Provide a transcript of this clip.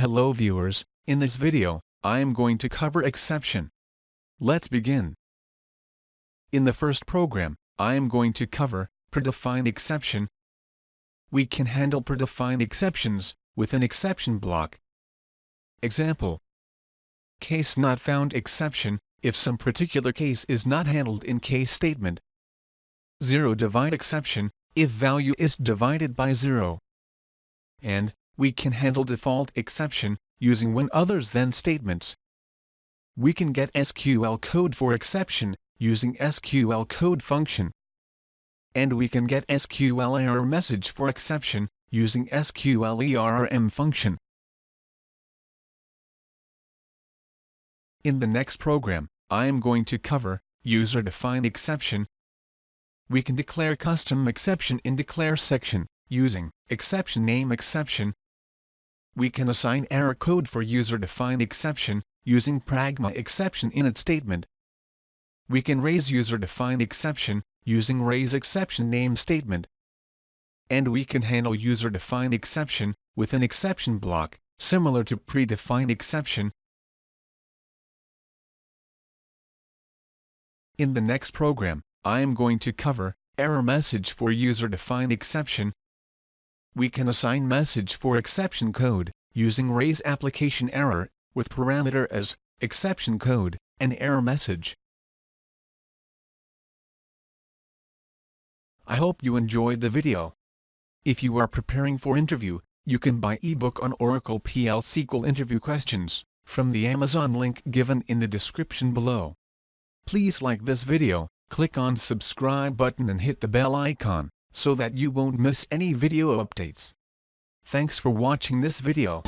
Hello viewers, in this video, I am going to cover exception. Let's begin. In the first program, I am going to cover predefined exception. We can handle predefined exceptions with an exception block. Example: case not found exception, if some particular case is not handled in case statement. Zero divide exception, if value is divided by 0. And we can handle default exception using when others then statements. We can get SQL code for exception using SQL code function. And we can get SQL error message for exception using SQL ERRM function. In the next program, I am going to cover user-defined exception. We can declare custom exception in declare section using exception name exception. We can assign error code for user-defined exception using pragma exception init statement. We can raise user-defined exception using raise exception name statement. And we can handle user-defined exception with an exception block, similar to predefined exception. In the next program, I am going to cover error message for user-defined exception. We can assign message for exception code using raise application error with parameter as exception code and error message. I hope you enjoyed the video. If you are preparing for interview, you can buy eBook on Oracle PL SQL interview questions from the Amazon link given in the description below. Please like this video, click on subscribe button and hit the bell icon so that you won't miss any video updates. Thanks for watching this video.